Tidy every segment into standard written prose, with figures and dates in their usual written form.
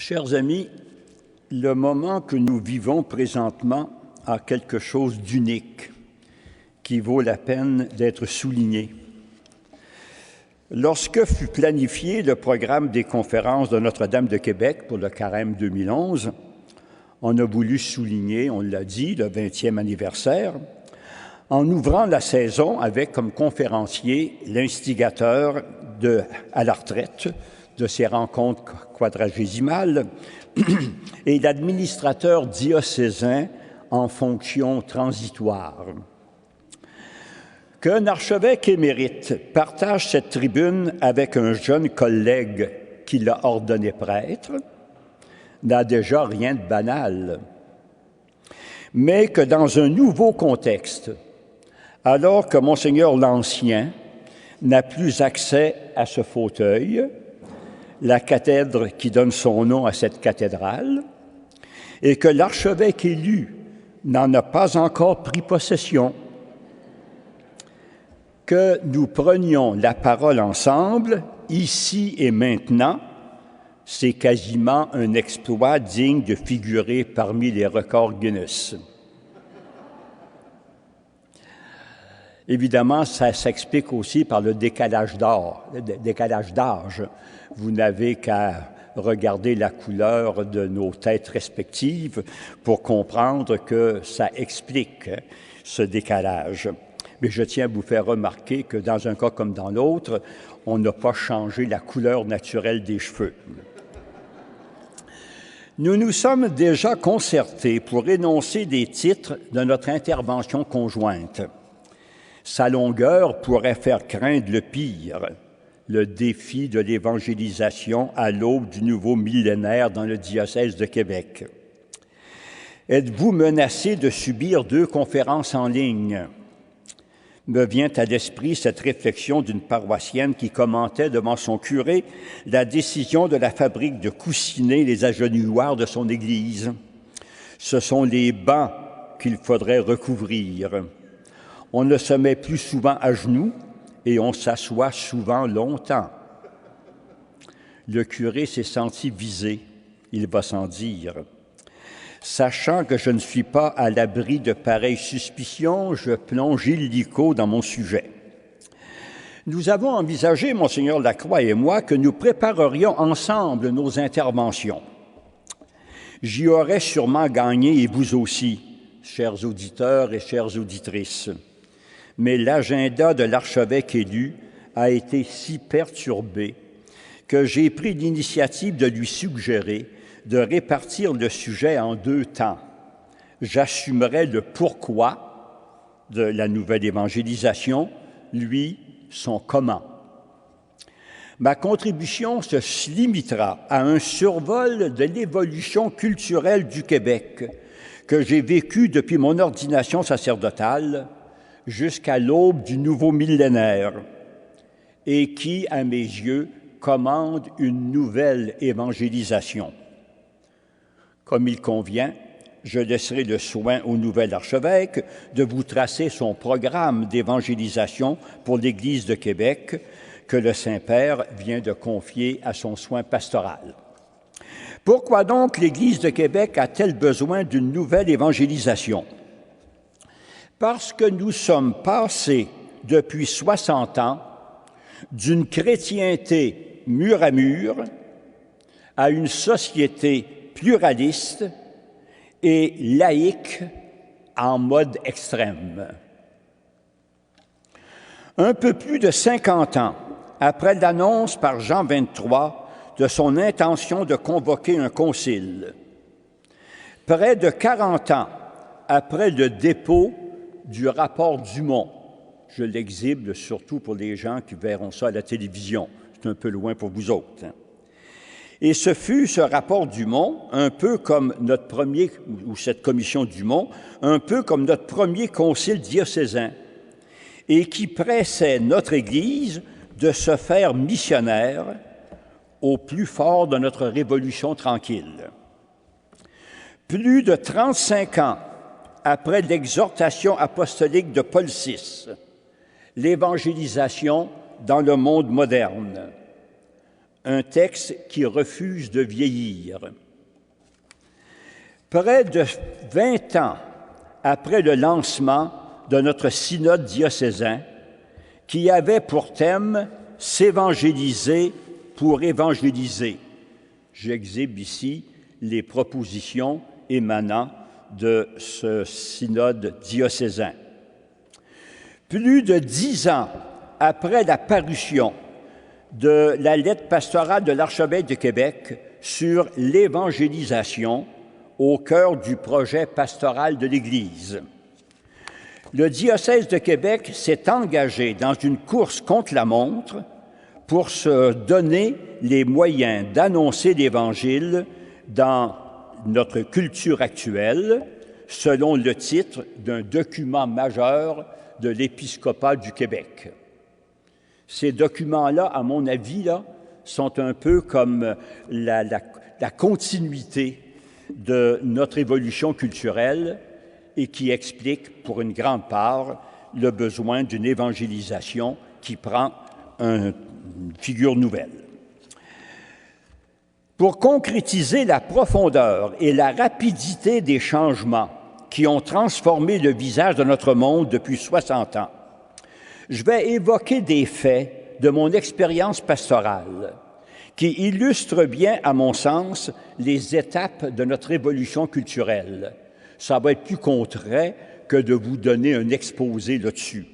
Chers amis, le moment que nous vivons présentement a quelque chose d'unique qui vaut la peine d'être souligné. Lorsque fut planifié le programme des conférences de Notre-Dame de Québec pour le Carême 2011, on a voulu souligner, on l'a dit, le 20e anniversaire, en ouvrant la saison avec comme conférencier l'instigateur à la retraite de ces rencontres quadragésimales et l'administrateur diocésain en fonction transitoire. Qu'un archevêque émérite partage cette tribune avec un jeune collègue qui l'a ordonné prêtre n'a déjà rien de banal. Mais que dans un nouveau contexte, alors que Monseigneur l'Ancien n'a plus accès à ce fauteuil, la cathèdre qui donne son nom à cette cathédrale, et que l'archevêque élu n'en a pas encore pris possession, que nous prenions la parole ensemble, ici et maintenant, c'est quasiment un exploit digne de figurer parmi les records Guinness. Évidemment, ça s'explique aussi par le décalage d'âge. Vous n'avez qu'à regarder la couleur de nos têtes respectives pour comprendre que ça explique ce décalage. Mais je tiens à vous faire remarquer que dans un cas comme dans l'autre, on n'a pas changé la couleur naturelle des cheveux. Nous nous sommes déjà concertés pour énoncer des titres de notre intervention conjointe. Sa longueur pourrait faire craindre le pire, le défi de l'évangélisation à l'aube du nouveau millénaire dans le diocèse de Québec. Êtes-vous menacé de subir 2 conférences en ligne? Me vient à l'esprit cette réflexion d'une paroissienne qui commentait devant son curé la décision de la fabrique de coussinets les agenouilloirs de son église. Ce sont les bancs qu'il faudrait recouvrir. On ne se met plus souvent à genoux et on s'assoit souvent longtemps. Le curé s'est senti visé, il va sans dire. Sachant que je ne suis pas à l'abri de pareilles suspicions, je plonge illico dans mon sujet. Nous avons envisagé, Monseigneur Lacroix et moi, que nous préparerions ensemble nos interventions. J'y aurais sûrement gagné, et vous aussi, chers auditeurs et chères auditrices. Mais l'agenda de l'archevêque élu a été si perturbé que j'ai pris l'initiative de lui suggérer de répartir le sujet en 2 temps. J'assumerai le pourquoi de la nouvelle évangélisation, lui, son comment. Ma contribution se limitera à un survol de l'évolution culturelle du Québec que j'ai vécue depuis mon ordination sacerdotale jusqu'à l'aube du nouveau millénaire et qui, à mes yeux, commande une nouvelle évangélisation. Comme il convient, je laisserai le soin au nouvel archevêque de vous tracer son programme d'évangélisation pour l'Église de Québec que le Saint-Père vient de confier à son soin pastoral. Pourquoi donc l'Église de Québec a-t-elle besoin d'une nouvelle évangélisation? Parce que nous sommes passés depuis 60 ans d'une chrétienté mur à mur à une société pluraliste et laïque en mode extrême. Un peu plus de 50 ans après l'annonce par Jean XXIII de son intention de convoquer un concile, près de 40 ans après le dépôt du rapport Dumont, je l'exhibe surtout pour les gens qui verront ça à la télévision, c'est un peu loin pour vous autres. Et ce fut ce rapport Dumont, un peu comme notre premier, ou cette commission Dumont, un peu comme notre premier concile diocésain, et qui pressait notre Église de se faire missionnaire au plus fort de notre révolution tranquille. Plus de 35 ans après l'exhortation apostolique de Paul VI, l'évangélisation dans le monde moderne, un texte qui refuse de vieillir. Près de 20 ans après le lancement de notre synode diocésain, qui avait pour thème « S'évangéliser pour évangéliser ». J'exhibe ici les propositions émanant de ce synode diocésain. Plus de 10 ans après la parution de la lettre pastorale de l'archevêque de Québec sur l'évangélisation au cœur du projet pastoral de l'Église, le diocèse de Québec s'est engagé dans une course contre la montre pour se donner les moyens d'annoncer l'Évangile dans notre culture actuelle, selon le titre d'un document majeur de l'épiscopat du Québec. Ces documents-là, à mon avis, sont un peu comme la continuité de notre évolution culturelle et qui expliquent, pour une grande part, le besoin d'une évangélisation qui prend une figure nouvelle. Pour concrétiser la profondeur et la rapidité des changements qui ont transformé le visage de notre monde depuis 60 ans, je vais évoquer des faits de mon expérience pastorale qui illustrent bien, à mon sens, les étapes de notre évolution culturelle. Ça va être plus concret que de vous donner un exposé là-dessus.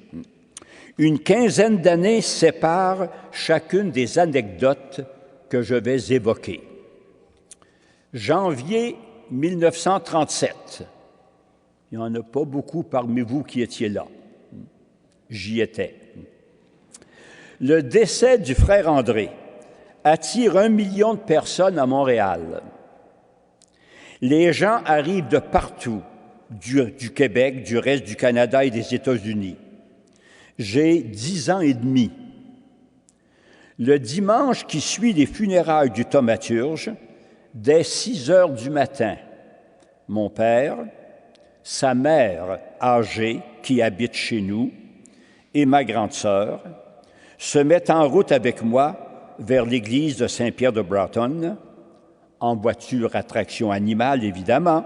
Une quinzaine d'années séparent chacune des anecdotes que je vais évoquer. Janvier 1937. Il n'y en a pas beaucoup parmi vous qui étiez là. J'y étais. Le décès du frère André attire 1 million de personnes à Montréal. Les gens arrivent de partout, du Québec, du reste du Canada et des États-Unis. J'ai 10 ans et demi. Le dimanche qui suit les funérailles du thaumaturge, dès 6 heures du matin, mon père, sa mère âgée qui habite chez nous et ma grande sœur se mettent en route avec moi vers l'église de Saint-Pierre de Broughton, en voiture à traction animale évidemment,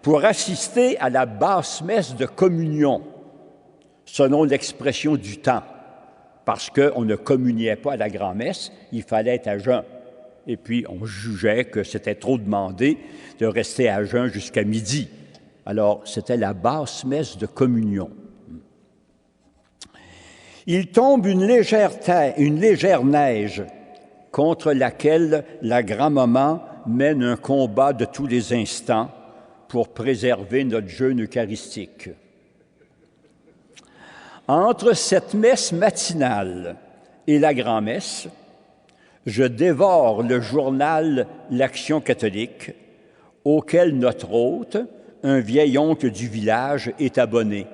pour assister à la basse messe de communion, selon l'expression du temps, parce qu'on ne communiait pas à la grand-messe, il fallait être à jeun. Et puis, on jugeait que c'était trop demandé de rester à jeun jusqu'à midi. Alors, c'était la basse messe de communion. Il tombe une légère neige contre laquelle la grand-maman mène un combat de tous les instants pour préserver notre jeûne eucharistique. Entre cette messe matinale et la grand-messe, je dévore le journal L'Action catholique, auquel notre hôte, un vieil oncle du village, est abonné,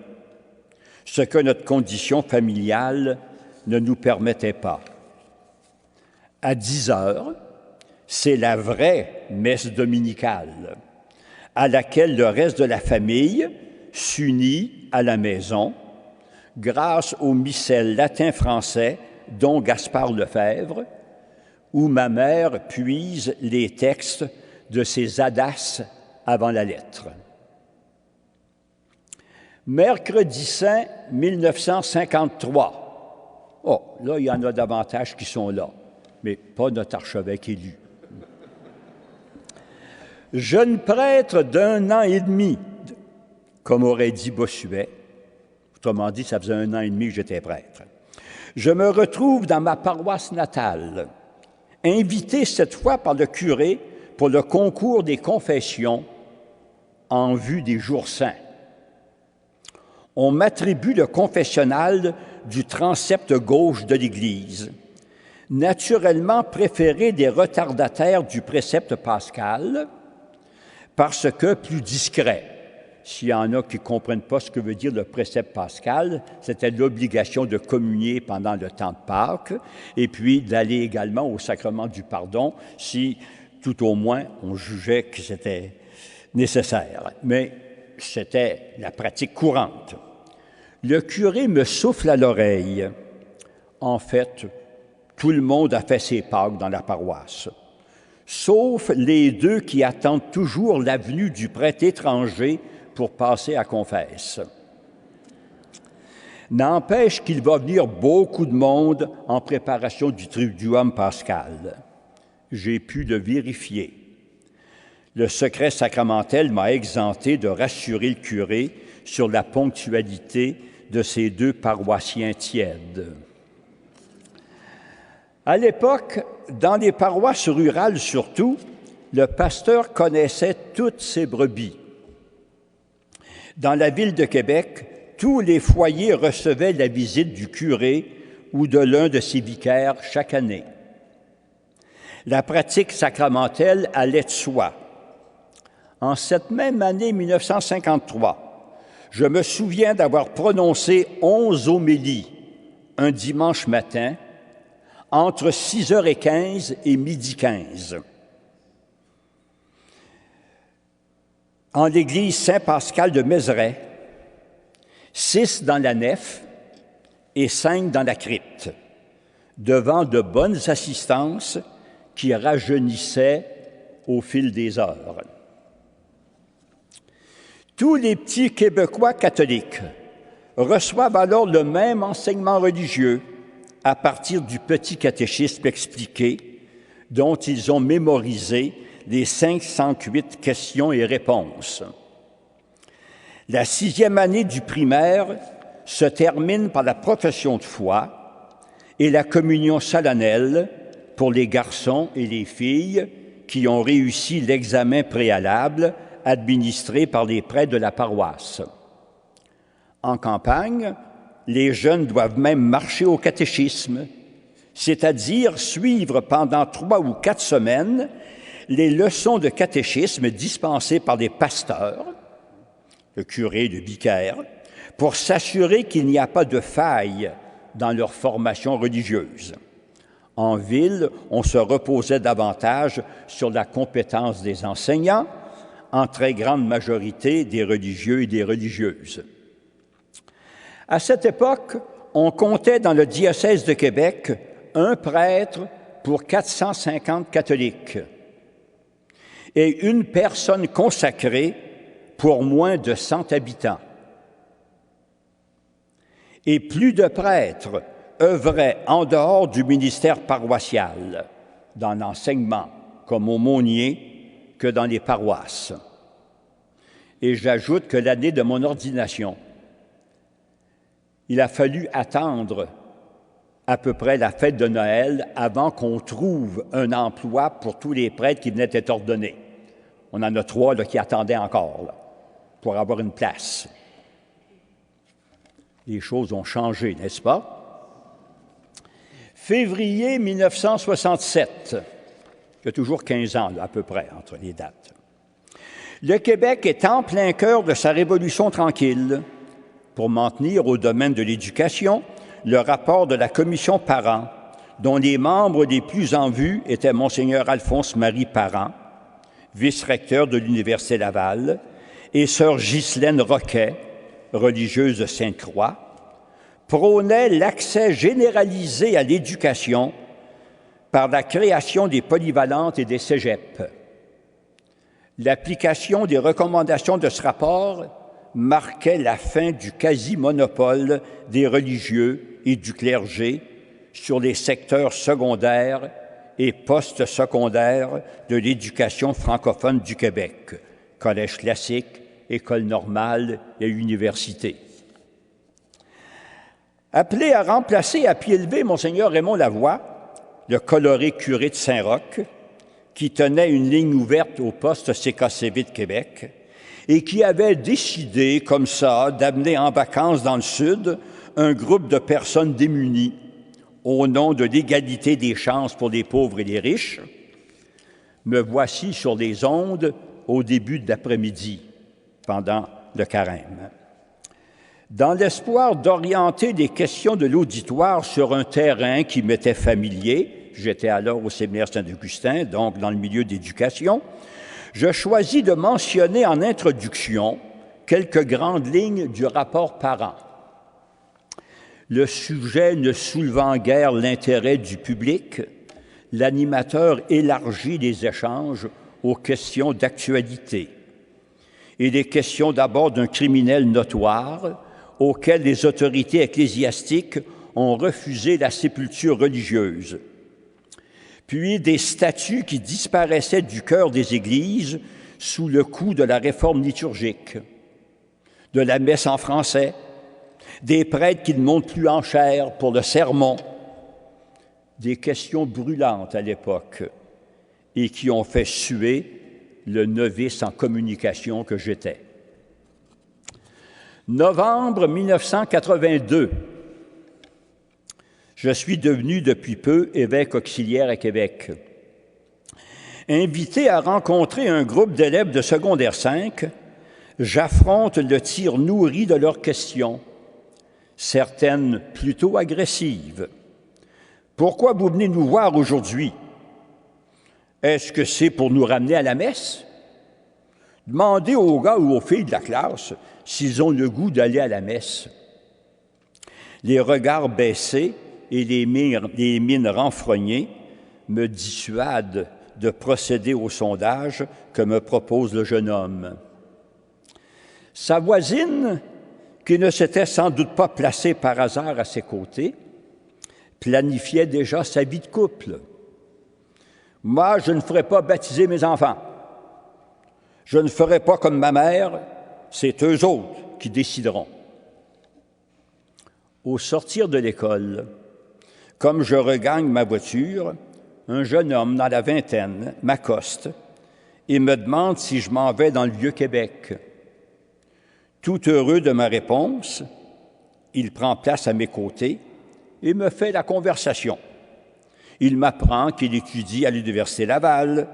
ce que notre condition familiale ne nous permettait pas. À 10 heures, c'est la vraie messe dominicale, à laquelle le reste de la famille s'unit à la maison grâce au missel latin-français dont Gaspard Lefebvre, où ma mère puise les textes de ses hadas avant la lettre. Mercredi saint 1953. Oh, là, il y en a davantage qui sont là, mais pas notre archevêque élu. Jeune prêtre d'1 an et demi, comme aurait dit Bossuet. Autrement dit, ça faisait 1 an et demi que j'étais prêtre. Je me retrouve dans ma paroisse natale, invité cette fois par le curé pour le concours des confessions en vue des jours saints. On m'attribue le confessionnal du transept gauche de l'Église, naturellement préféré des retardataires du précepte pascal, parce que plus discret. S'il y en a qui ne comprennent pas ce que veut dire le précepte pascal, c'était l'obligation de communier pendant le temps de Pâques et puis d'aller également au sacrement du pardon si, tout au moins, on jugeait que c'était nécessaire. Mais c'était la pratique courante. Le curé me souffle à l'oreille. En fait, Tout le monde a fait ses Pâques dans la paroisse, sauf les deux qui attendent toujours la venue du prêtre étranger pour passer à confesse. N'empêche qu'il va venir beaucoup de monde en préparation du Triduum pascal. J'ai pu le vérifier. Le secret sacramentel m'a exempté de rassurer le curé sur la ponctualité de ces deux paroissiens tièdes. À l'époque, dans les paroisses rurales surtout, le pasteur connaissait toutes ses brebis. Dans la ville de Québec, tous les foyers recevaient la visite du curé ou de l'un de ses vicaires chaque année. La pratique sacramentelle allait de soi. En cette même année 1953, je me souviens d'avoir prononcé 11 homélies un dimanche matin entre 6h15 et 12h15 en l'église Saint-Pascal de Mézeray, 6 dans la nef et 5 dans la crypte, devant de bonnes assistances qui rajeunissaient au fil des heures. Tous les petits Québécois catholiques reçoivent alors le même enseignement religieux à partir du petit catéchisme expliqué dont ils ont mémorisé les 508 questions et réponses. La 6e année du primaire se termine par la profession de foi et la communion solennelle pour les garçons et les filles qui ont réussi l'examen préalable administré par les prêtres de la paroisse. En campagne, les jeunes doivent même marcher au catéchisme, c'est-à-dire suivre pendant 3 ou 4 semaines les leçons de catéchisme dispensées par des pasteurs, le curé, le vicaire, pour s'assurer qu'il n'y a pas de faille dans leur formation religieuse. En ville, on se reposait davantage sur la compétence des enseignants, en très grande majorité des religieux et des religieuses. À cette époque, on comptait dans le diocèse de Québec un prêtre pour 450 catholiques et une personne consacrée pour moins de 100 habitants. Et plus de prêtres œuvraient en dehors du ministère paroissial, dans l'enseignement, comme aumôniers, que dans les paroisses. Et j'ajoute que l'année de mon ordination, il a fallu attendre à peu près la fête de Noël avant qu'on trouve un emploi pour tous les prêtres qui venaient d'être ordonnés. On en a 3 là, qui attendaient encore là, pour avoir une place. Les choses ont changé, n'est-ce pas? Février 1967, il y a toujours 15 ans là, à peu près entre les dates. Le Québec est en plein cœur de sa révolution tranquille. Pour m'en tenir au domaine de l'éducation, le rapport de la commission Parent, dont les membres les plus en vue étaient Monseigneur Alphonse-Marie Parent, vice-recteur de l'Université Laval, et sœur Ghislaine Roquet, religieuse de Sainte-Croix, prônait l'accès généralisé à l'éducation par la création des polyvalentes et des cégeps. L'application des recommandations de ce rapport marquait la fin du quasi-monopole des religieux et du clergé sur les secteurs secondaires et post-secondaires de l'éducation francophone du Québec, collège classique, école normale et université. Appelé à remplacer à pied levé Monseigneur Raymond Lavoie, le coloré curé de Saint-Roch, qui tenait une ligne ouverte au poste CKCV de Québec et qui avait décidé, comme ça, d'amener en vacances dans le Sud un groupe de personnes démunies au nom de l'égalité des chances pour les pauvres et les riches, me voici sur les ondes au début de l'après-midi, pendant le carême. Dans l'espoir d'orienter les questions de l'auditoire sur un terrain qui m'était familier, j'étais alors au séminaire Saint-Augustin, donc dans le milieu d'éducation, je choisis de mentionner en introduction quelques grandes lignes du rapport Parent. Le sujet ne soulevant guère l'intérêt du public, l'animateur élargit les échanges aux questions d'actualité. Il est question d'abord d'un criminel notoire auquel les autorités ecclésiastiques ont refusé la sépulture religieuse, puis des statues qui disparaissaient du cœur des églises sous le coup de la réforme liturgique, de la messe en français, des prêtres qui ne montent plus en chair pour le sermon, des questions brûlantes à l'époque et qui ont fait suer le novice en communication que j'étais. Novembre 1982. Je suis devenu depuis peu évêque auxiliaire à Québec. Invité à rencontrer un groupe d'élèves de secondaire 5, j'affronte le tir nourri de leurs questions, certaines plutôt agressives. Pourquoi vous venez nous voir aujourd'hui? Est-ce que c'est pour nous ramener à la messe? Demandez aux gars ou aux filles de la classe s'ils ont le goût d'aller à la messe. Les regards baissés et les mines renfrognées me dissuadent de procéder au sondage que me propose le jeune homme. Sa voisine, qui ne s'était sans doute pas placée par hasard à ses côtés, planifiait déjà sa vie de couple. Moi, je ne ferai pas baptiser mes enfants. Je ne ferai pas comme ma mère, c'est eux autres qui décideront. Au sortir de l'école, comme je regagne ma voiture, un jeune homme dans la vingtaine m'accoste et me demande si je m'en vais dans le Vieux-Québec. Tout heureux de ma réponse, il prend place à mes côtés et me fait la conversation. Il m'apprend qu'il étudie à l'Université Laval,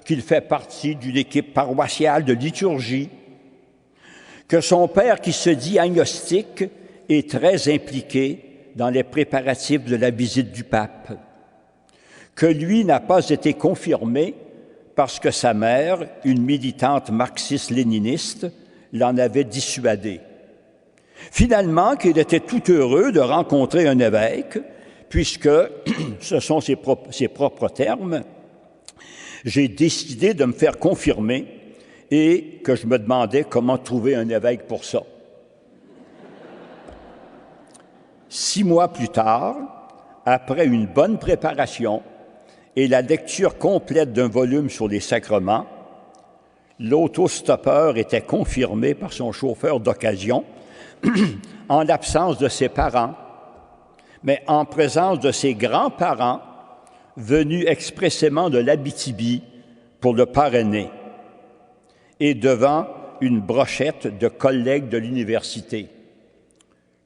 qu'il fait partie d'une équipe paroissiale de liturgie, que son père, qui se dit agnostique, est très impliqué dans les préparatifs de la visite du pape, que lui n'a pas été confirmé parce que sa mère, une militante marxiste-léniniste, l'en avait dissuadé. Finalement, qu'il était tout heureux de rencontrer un évêque, puisque, ce sont ses propres termes, j'ai décidé de me faire confirmer et que je me demandais comment trouver un évêque pour ça. 6 mois plus tard, après une bonne préparation et la lecture complète d'un volume sur les sacrements, l'autostoppeur était confirmé par son chauffeur d'occasion en l'absence de ses parents, mais en présence de ses grands-parents venus expressément de l'Abitibi pour le parrainer et devant une brochette de collègues de l'université.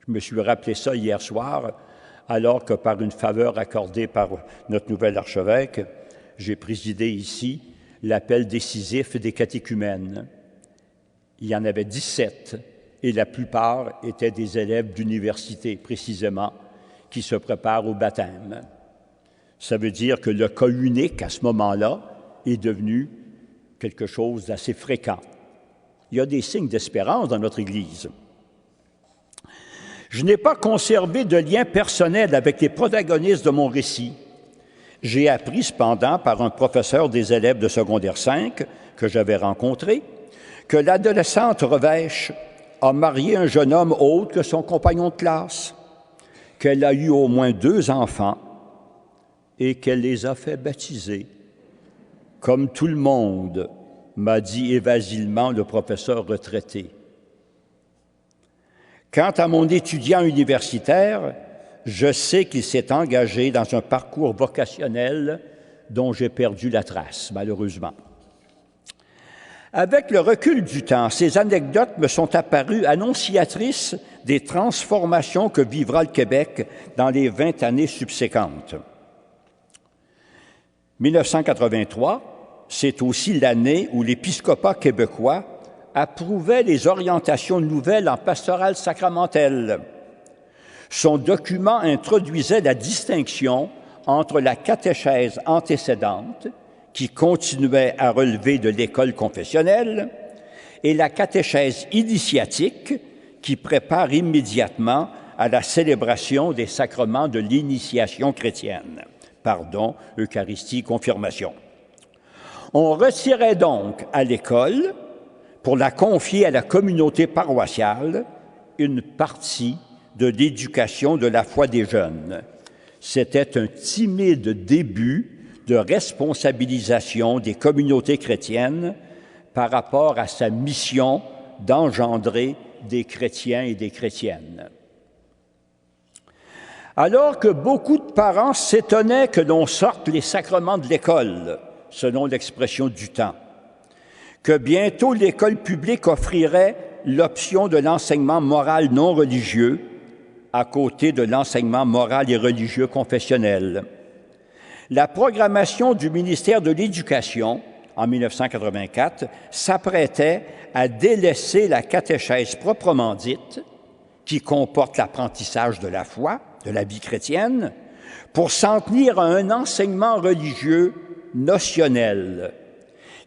Je me suis rappelé ça hier soir, alors que par une faveur accordée par notre nouvel archevêque, j'ai présidé ici l'appel décisif des catéchumènes. Il y en avait 17, et la plupart étaient des élèves d'université, précisément, qui se préparent au baptême. Ça veut dire que le cas unique, à ce moment-là, est devenu quelque chose d'assez fréquent. Il y a des signes d'espérance dans notre Église. Je n'ai pas conservé de lien personnel avec les protagonistes de mon récit. J'ai appris cependant par un professeur des élèves de secondaire 5 que j'avais rencontré que l'adolescente Revêche a marié un jeune homme autre que son compagnon de classe, qu'elle a eu au moins 2 enfants et qu'elle les a fait baptiser. Comme tout le monde, m'a dit évasivement le professeur retraité. Quant à mon étudiant universitaire, je sais qu'il s'est engagé dans un parcours vocationnel dont j'ai perdu la trace, malheureusement. Avec le recul du temps, ces anecdotes me sont apparues annonciatrices des transformations que vivra le Québec dans les 20 années subséquentes. 1983, c'est aussi l'année où l'épiscopat québécois approuvait les orientations nouvelles en pastorale sacramentelle. Son document introduisait la distinction entre la catéchèse antécédente, qui continuait à relever de l'école confessionnelle, et la catéchèse initiatique, qui prépare immédiatement à la célébration des sacrements de l'initiation chrétienne. Pardon, Eucharistie, confirmation. On retirait donc à l'école, pour la confier à la communauté paroissiale, une partie de l'éducation de la foi des jeunes. C'était un timide début de responsabilisation des communautés chrétiennes par rapport à sa mission d'engendrer des chrétiens et des chrétiennes. Alors que beaucoup de parents s'étonnaient que l'on sorte les sacrements de l'école, selon l'expression du temps, que bientôt l'école publique offrirait l'option de l'enseignement moral non religieux à côté de l'enseignement moral et religieux confessionnel. La programmation du ministère de l'Éducation, en 1984, s'apprêtait à délaisser la catéchèse proprement dite, qui comporte l'apprentissage de la foi, de la vie chrétienne, pour s'en tenir à un enseignement religieux notionnel,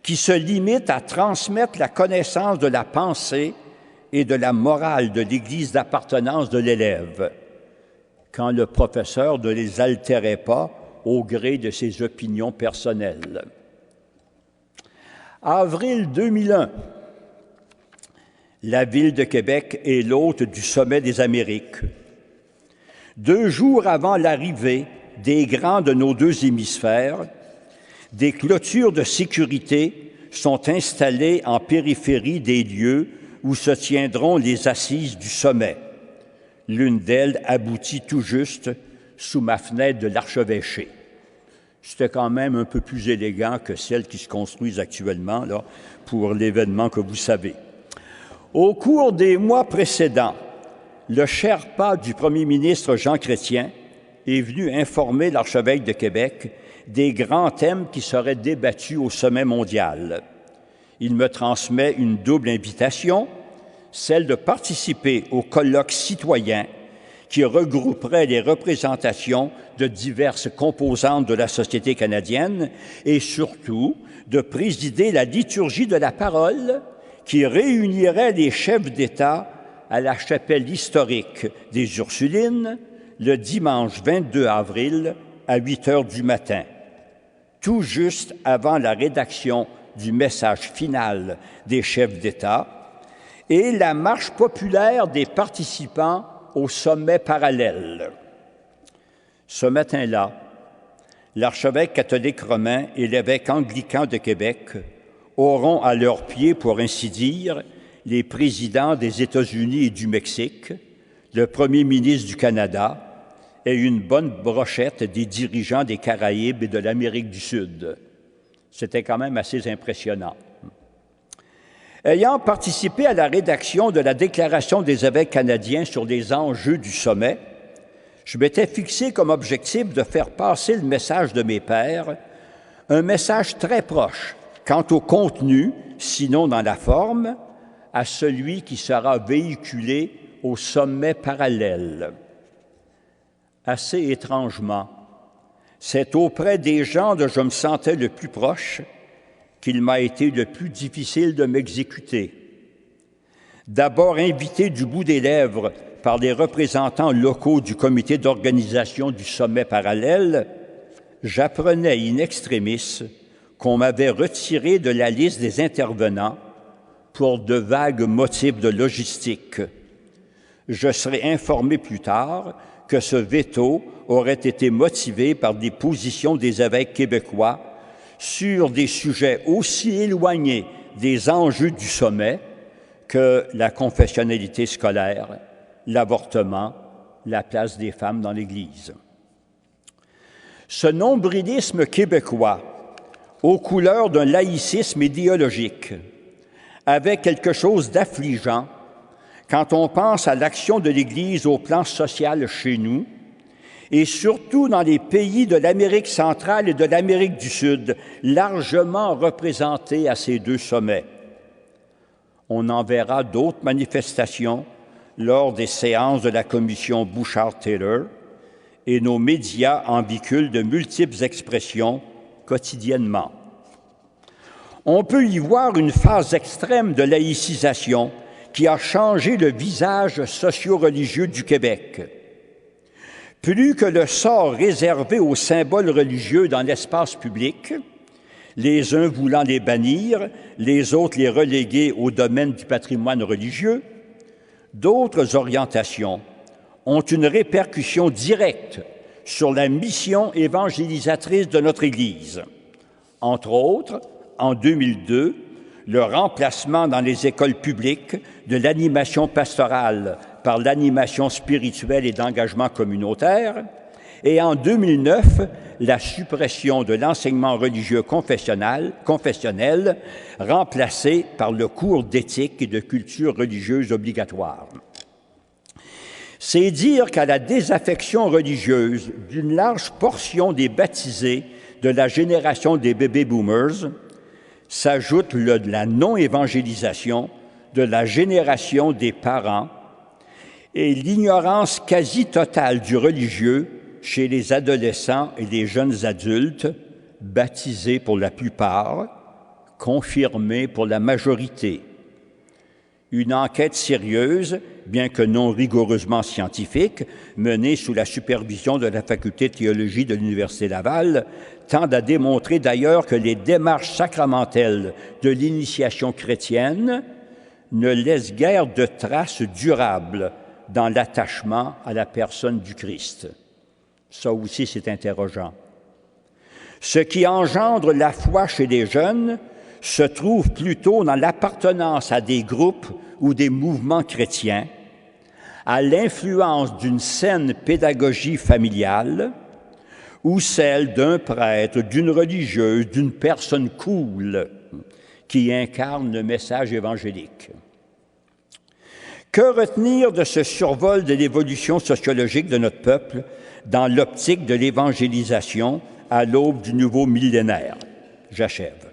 qui se limite à transmettre la connaissance de la pensée et de la morale de l'Église d'appartenance de l'élève, quand le professeur ne les altérait pas au gré de ses opinions personnelles. Avril 2001, la ville de Québec est l'hôte du Sommet des Amériques. 2 jours avant l'arrivée des grands de nos 2 hémisphères, des clôtures de sécurité sont installées en périphérie des lieux où se tiendront les assises du sommet. L'une d'elles aboutit tout juste sous ma fenêtre de l'archevêché. C'était quand même un peu plus élégant que celles qui se construisent actuellement là, pour l'événement que vous savez. Au cours des mois précédents, le Sherpa du premier ministre Jean Chrétien est venu informer l'archevêque de Québec des grands thèmes qui seraient débattus au sommet mondial. Il me transmet une double invitation, celle de participer au colloque citoyen qui regrouperait les représentations de diverses composantes de la société canadienne et surtout de présider la liturgie de la parole qui réunirait les chefs d'État à la chapelle historique des Ursulines le dimanche 22 avril à 8 heures du matin, tout juste avant la rédaction du message final des chefs d'État et la marche populaire des participants au sommet parallèle. Ce matin-là, l'archevêque catholique romain et l'évêque anglican de Québec auront à leurs pieds, pour ainsi dire, les présidents des États-Unis et du Mexique, le premier ministre du Canada et une bonne brochette des dirigeants des Caraïbes et de l'Amérique du Sud. C'était quand même assez impressionnant. Ayant participé à la rédaction de la Déclaration des évêques canadiens sur les enjeux du sommet, je m'étais fixé comme objectif de faire passer le message de mes pairs, un message très proche quant au contenu, sinon dans la forme, à celui qui sera véhiculé au sommet parallèle. Assez étrangement, c'est auprès des gens dont je me sentais le plus proche qu'il m'a été le plus difficile de m'exécuter. D'abord invité du bout des lèvres par les représentants locaux du comité d'organisation du sommet parallèle, j'apprenais in extremis qu'on m'avait retiré de la liste des intervenants pour de vagues motifs de logistique. Je serai informé plus tard que ce veto aurait été motivé par des positions des évêques québécois sur des sujets aussi éloignés des enjeux du sommet que la confessionnalité scolaire, l'avortement, la place des femmes dans l'Église. Ce nombrilisme québécois, aux couleurs d'un laïcisme idéologique, avait quelque chose d'affligeant quand on pense à l'action de l'Église au plan social chez nous, et surtout dans les pays de l'Amérique centrale et de l'Amérique du Sud, largement représentés à ces 2 sommets. On en verra d'autres manifestations lors des séances de la commission Bouchard-Taylor, et nos médias en véhiculent de multiples expressions quotidiennement. On peut y voir une phase extrême de laïcisation qui a changé le visage socio-religieux du Québec. Plus que le sort réservé aux symboles religieux dans l'espace public, les uns voulant les bannir, les autres les reléguer au domaine du patrimoine religieux, d'autres orientations ont une répercussion directe sur la mission évangélisatrice de notre Église. Entre autres, en 2002, le remplacement dans les écoles publiques de l'animation pastorale par l'animation spirituelle et d'engagement communautaire, et en 2009, la suppression de l'enseignement religieux confessionnel, remplacé par le cours d'éthique et de culture religieuse obligatoire. C'est dire qu'à la désaffection religieuse d'une large portion des baptisés de la génération des baby-boomers s'ajoute la non-évangélisation de la génération des parents et l'ignorance quasi totale du religieux chez les adolescents et les jeunes adultes, baptisés pour la plupart, confirmés pour la majorité. Une enquête sérieuse, bien que non rigoureusement scientifique, menée sous la supervision de la Faculté de théologie de l'Université Laval, tend à démontrer d'ailleurs que les démarches sacramentelles de l'initiation chrétienne ne laissent guère de traces durables dans l'attachement à la personne du Christ. Ça aussi, c'est interrogeant. Ce qui engendre la foi chez les jeunes se trouve plutôt dans l'appartenance à des groupes ou des mouvements chrétiens, à l'influence d'une saine pédagogie familiale ou celle d'un prêtre, d'une religieuse, d'une personne cool qui incarne le message évangélique. Que retenir de ce survol de l'évolution sociologique de notre peuple dans l'optique de l'évangélisation à l'aube du nouveau millénaire? J'achève.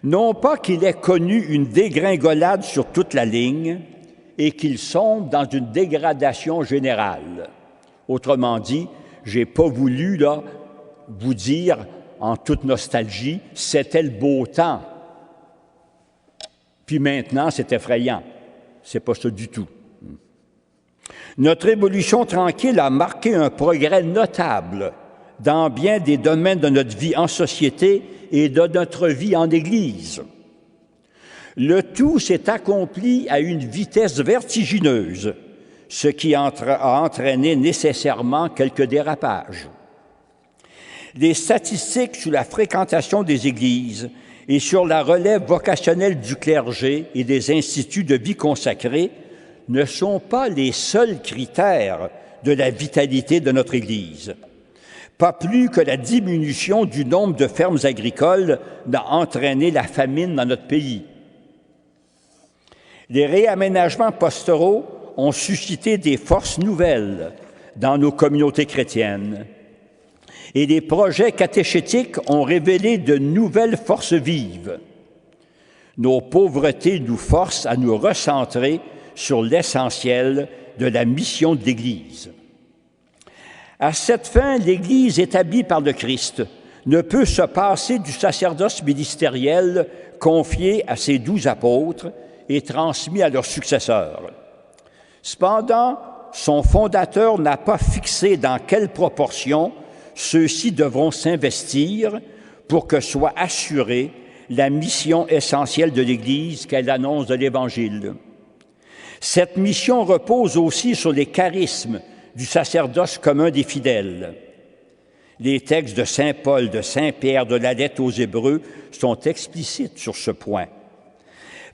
Non pas qu'il ait connu une dégringolade sur toute la ligne et qu'il sombre dans une dégradation générale. Autrement dit, j'ai pas voulu là, vous dire en toute nostalgie, c'était le beau temps. Puis maintenant, c'est effrayant. C'est pas ça du tout. Notre évolution tranquille a marqué un progrès notable dans bien des domaines de notre vie en société et de notre vie en Église. Le tout s'est accompli à une vitesse vertigineuse, ce qui a entraîné nécessairement quelques dérapages. Les statistiques sur la fréquentation des églises et sur la relève vocationnelle du clergé et des instituts de vie consacrés ne sont pas les seuls critères de la vitalité de notre Église. Pas plus que la diminution du nombre de fermes agricoles n'a entraîné la famine dans notre pays. Les réaménagements pastoraux ont suscité des forces nouvelles dans nos communautés chrétiennes. Et les projets catéchétiques ont révélé de nouvelles forces vives. Nos pauvretés nous forcent à nous recentrer sur l'essentiel de la mission de l'Église. À cette fin, l'Église établie par le Christ ne peut se passer du sacerdoce ministériel confié à ses 12 apôtres et transmis à leurs successeurs. Cependant, son fondateur n'a pas fixé dans quelle proportion ceux-ci devront s'investir pour que soit assurée la mission essentielle de l'Église qu'elle annonce de l'Évangile. Cette mission repose aussi sur les charismes du sacerdoce commun des fidèles. Les textes de saint Paul, de saint Pierre, de la lettre aux Hébreux sont explicites sur ce point.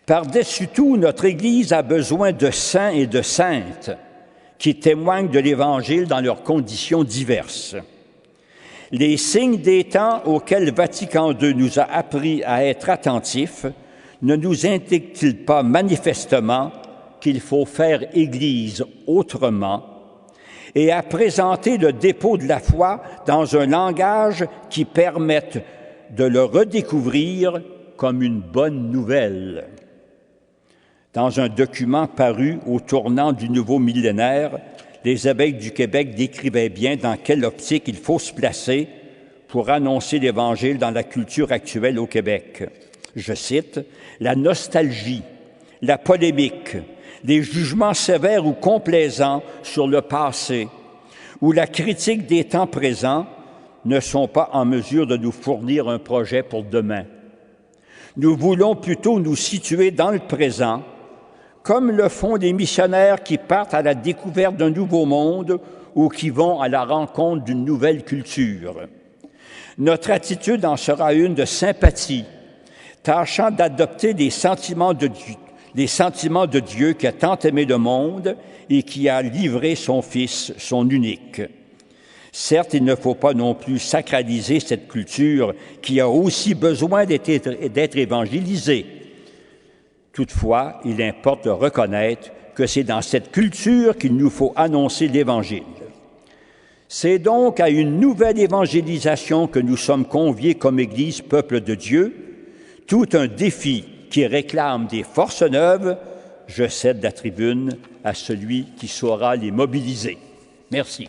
Par-dessus tout, notre Église a besoin de saints et de saintes qui témoignent de l'Évangile dans leurs conditions diverses. Les signes des temps auxquels Vatican II nous a appris à être attentifs ne nous indiquent-ils pas manifestement qu'il faut faire Église autrement et à présenter le dépôt de la foi dans un langage qui permette de le redécouvrir comme une bonne nouvelle? Dans un document paru au tournant du nouveau millénaire, les évêques du Québec décrivaient bien dans quelle optique il faut se placer pour annoncer l'Évangile dans la culture actuelle au Québec. Je cite, « La nostalgie, la polémique, des jugements sévères ou complaisants sur le passé, ou la critique des temps présents ne sont pas en mesure de nous fournir un projet pour demain. Nous voulons plutôt nous situer dans le présent, comme le font les missionnaires qui partent à la découverte d'un nouveau monde ou qui vont à la rencontre d'une nouvelle culture. Notre attitude en sera une de sympathie, tâchant d'adopter les sentiments de Dieu qui a tant aimé le monde et qui a livré son Fils, son unique. Certes, il ne faut pas non plus sacraliser cette culture qui a aussi besoin d'être évangélisée. Toutefois, il importe de reconnaître que c'est dans cette culture qu'il nous faut annoncer l'Évangile. C'est donc à une nouvelle évangélisation que nous sommes conviés comme Église, peuple de Dieu, tout un défi qui réclame des forces neuves. Je cède la tribune à celui qui saura les mobiliser. Merci.